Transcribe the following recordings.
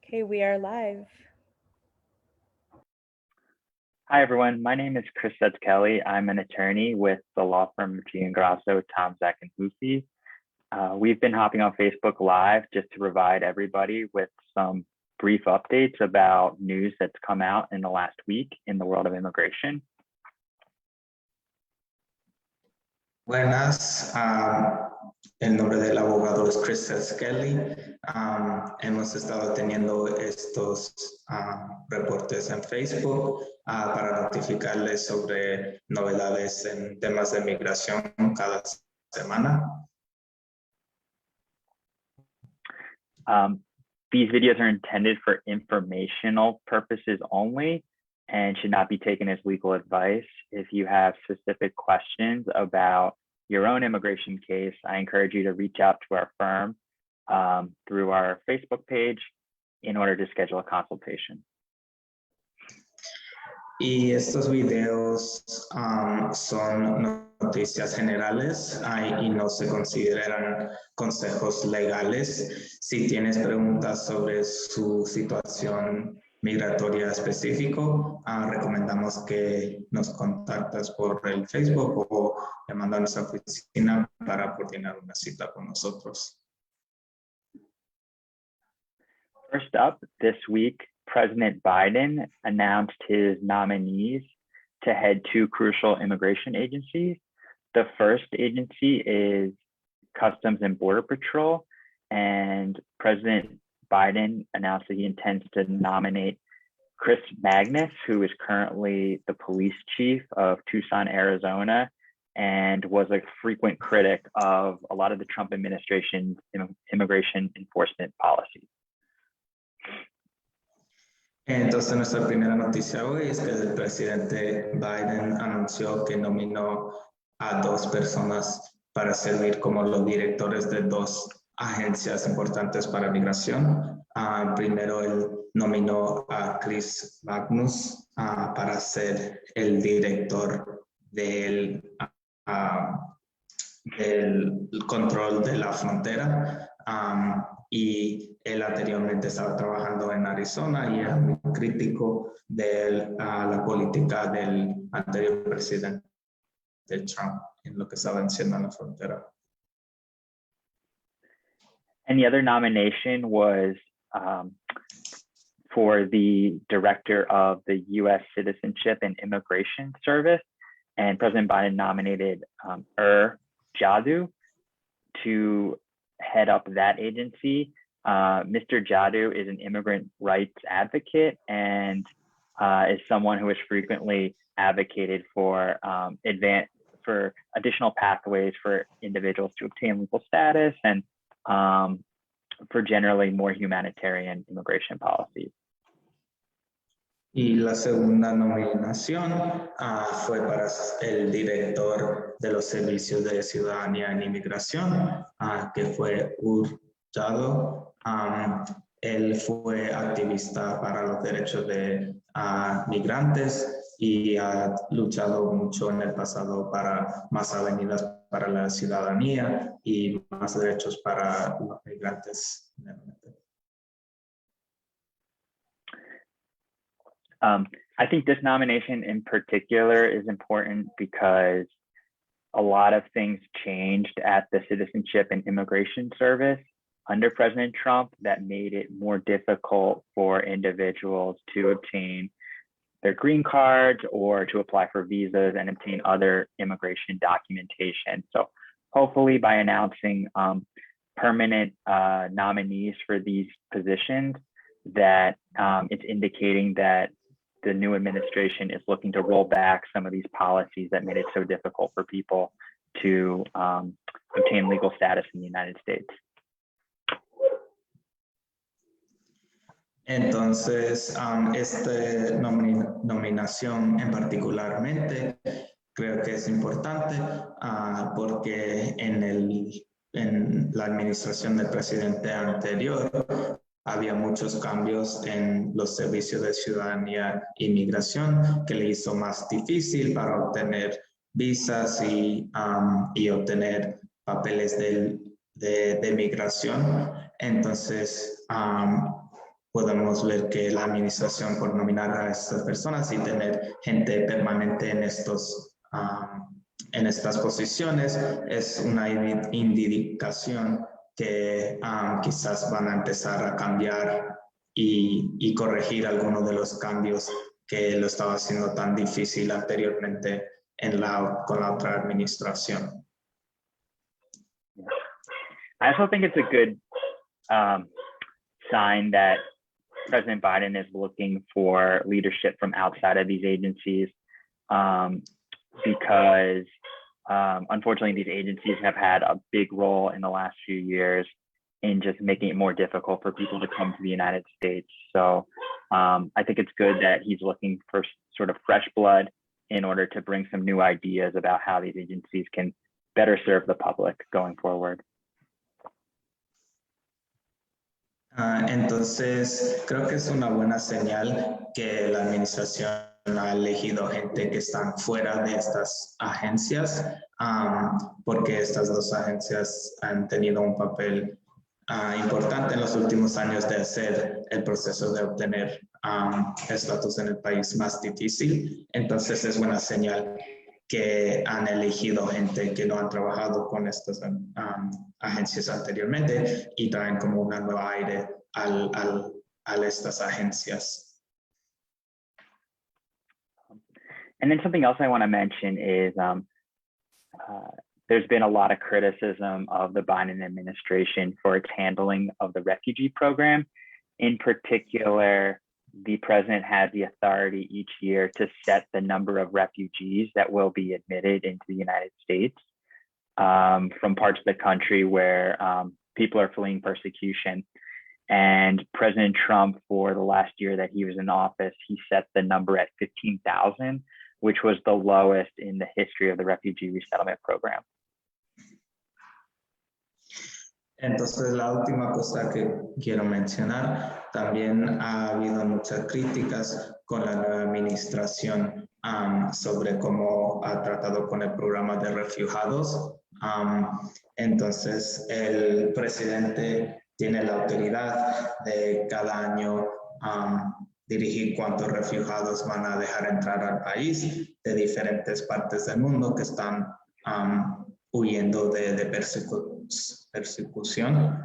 Okay, we are live. Hi, everyone. My name is Chris Kelly. I'm an attorney with the law firm Gian-Grasso, Tomczak, and Hufe. We've been hopping on Facebook Live just to provide everybody with some brief updates about news that's come out in the last week in the world of immigration. Buenas, el nombre del abogado es Chris Kelly. Hemos estado teniendo estos reportes en Facebook para notificarles sobre novedades en temas de migración cada semana. These videos are intended for informational purposes only and should not be taken as legal advice. If you have specific questions about your own immigration case, I encourage you to reach out to our firm through our Facebook page in order to schedule a consultation. Y estos videos son noticias generales y no se consideran consejos legales. Si tienes preguntas sobre su situación migratoria específico, recomendamos que nos contactes por el Facebook o le mandas a nuestra oficina para coordinar una cita con nosotros. First up, this week, President Biden announced his nominees to head two crucial immigration agencies. The first agency is Customs and Border Patrol, and President Biden announced that he intends to nominate Chris Magnus, who is currently the police chief of Tucson, Arizona, and was a frequent critic of a lot of the Trump administration's immigration enforcement policies. Entonces, nuestra primera noticia hoy es que el presidente Biden anunció que nominó a dos personas para servir como los directores de dos agencias importantes para migración. Primero, él nominó a Chris Magnus para ser el director del control de la frontera. Y él anteriormente estaba trabajando en Arizona y era muy crítico de la política del anterior presidente Trump en lo que estaba haciendo en la frontera. And the other nomination was for the director of the U.S. Citizenship and Immigration Service. And President Biden nominated Jaddou to head up that agency. Mr. Jaddou is an immigrant rights advocate and is someone who has frequently advocated for additional pathways for individuals to obtain legal status and for generally more humanitarian immigration policies. Y la segunda nominación fue para el director de los servicios de ciudadanía e inmigración, que fue Jaddou. Él fue activista para los derechos de migrantes y ha luchado mucho en el pasado para más avenidas para la ciudadanía y más derechos para los migrantes. I think this nomination in particular is important because a lot of things changed at the Citizenship and Immigration Service under President Trump that made it more difficult for individuals to obtain their green cards or to apply for visas and obtain other immigration documentation. So hopefully by announcing permanent nominees for these positions, that it's indicating that the new administration is looking to roll back some of these policies that made it so difficult for people to obtain legal status in the United States. Entonces, esta nominación en particularmente creo que es importante porque en la administración del presidente anterior había muchos cambios en los servicios de ciudadanía e inmigración que le hizo más difícil para obtener visas y obtener papeles de migración. Entonces, podemos ver que la administración por nominar a estas personas y tener gente permanente en en estas posiciones es una indicación que quizás van a empezar a cambiar y corregir algunos de los cambios que lo estaba haciendo tan difícil anteriormente con la otra administración. I also think it's a good sign that President Biden is looking for leadership from outside of these agencies because unfortunately these agencies have had a big role in the last few years in just making it more difficult for people to come to the United States. So I think it's good that he's looking for sort of fresh blood in order to bring some new ideas about how these agencies can better serve the public going forward. Entonces, creo que es una buena señal que la administración ha elegido gente que están fuera de estas agencias, porque estas dos agencias han tenido un papel importante en los últimos años de hacer el proceso de obtener estatus en el país más difícil. Entonces, es buena señal que han elegido gente que no han trabajado con estas agencias anteriormente y traen como una nueva aire a estas agencias. And then something else I want to mention is there's been a lot of criticism of the Biden administration for its handling of the refugee program. In particular, the president has the authority each year to set the number of refugees that will be admitted into the United States from parts of the country where people are fleeing persecution. And President Trump, for the last year that he was in office, he set the number at 15,000, which was the lowest in the history of the refugee resettlement program. Entonces, la última cosa que quiero mencionar, también ha habido muchas críticas con la nueva administración sobre cómo ha tratado con el programa de refugiados. Entonces, el presidente tiene la autoridad de cada año dirigir cuántos refugiados van a dejar entrar al país de diferentes partes del mundo que están huyendo de persecución.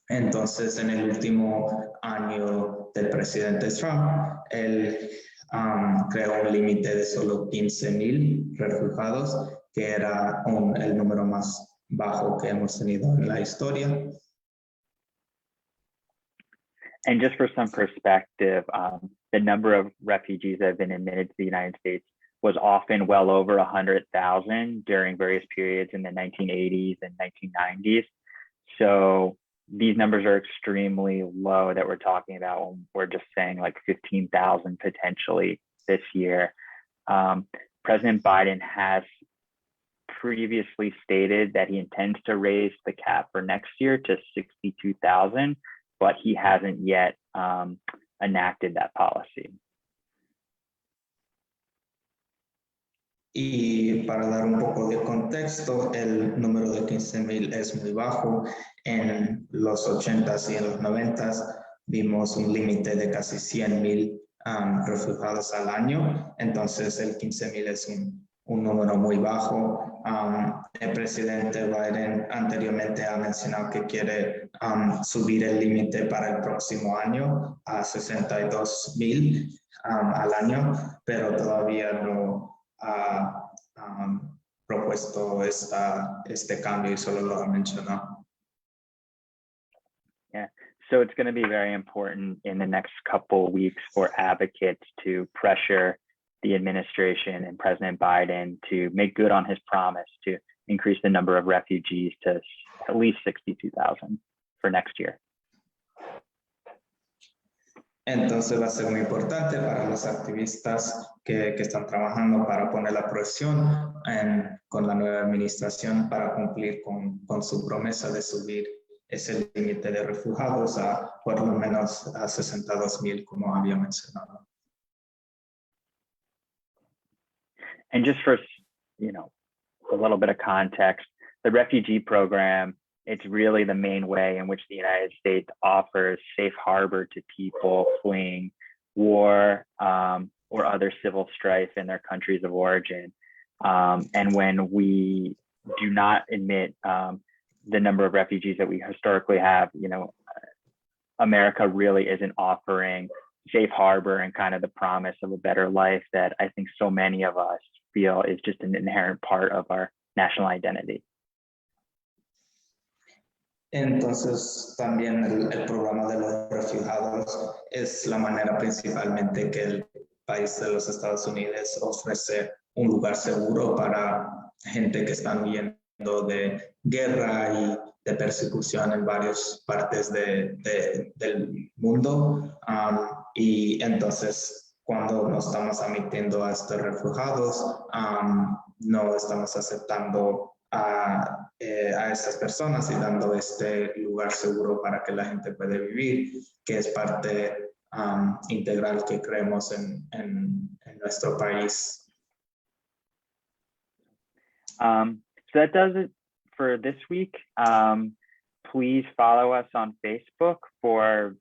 Entonces, en el último año del presidente Trump, él creó un límite de solo 15,000 refugiados, que era el número más bajo que hemos tenido en la historia. And just for some perspective, the number of refugees that have been admitted to the United States was often well over 100,000 during various periods in the 1980s and 1990s. So these numbers are extremely low that we're talking about when we're just saying like 15,000 potentially this year. President Biden has previously stated that he intends to raise the cap for next year to 62,000, but he hasn't yet enacted that policy. Y para dar un poco de contexto, el número de 15,000 es muy bajo. En los 80s y en los 90s vimos un límite de casi 100,000 refugiados al año. Entonces el 15,000 es un número muy bajo. El presidente Biden anteriormente ha mencionado que quiere subir el límite para el próximo año a 62,000 al año, pero todavía no ha propuesto este cambio y solo lo ha mencionado. Yeah, so it's going to be very important in the next couple of weeks for advocates to pressure the administration and President Biden to make good on his promise to increase the number of refugees to at least 62,000 for next year. Entonces va a ser muy importante para los activistas que están trabajando para poner la presión con la nueva administración para cumplir con su promesa de subir ese límite de refugiados a por lo menos a 62,000, como había mencionado. And just for, a little bit of context, the refugee program it's really the main way in which the United States offers safe harbor to people fleeing war or other civil strife in their countries of origin. And when we do not admit the number of refugees that we historically have, you know, America really isn't offering safe harbor and kind of the promise of a better life that I think so many of us feel is just an inherent part of our national identity. Entonces, también el programa de los refugiados es la manera principalmente que el país de los Estados Unidos ofrece un lugar seguro para gente que están huyendo de guerra y de persecución en varias partes del mundo. Y entonces, cuando nos estamos admitiendo a estos refugiados, no estamos aceptando a estas personas y dando este lugar seguro para que la gente pueda vivir, que es parte integral que creemos en nuestro país. So that does it for this week. Please follow us on Facebook for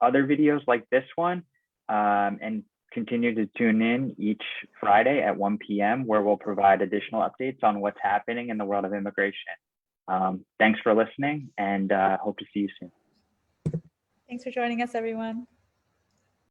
other videos like this one, and continue to tune in each Friday at 1 p.m. where we'll provide additional updates on what's happening in the world of immigration. Thanks for listening, and hope to see you soon. Thanks for joining us, everyone.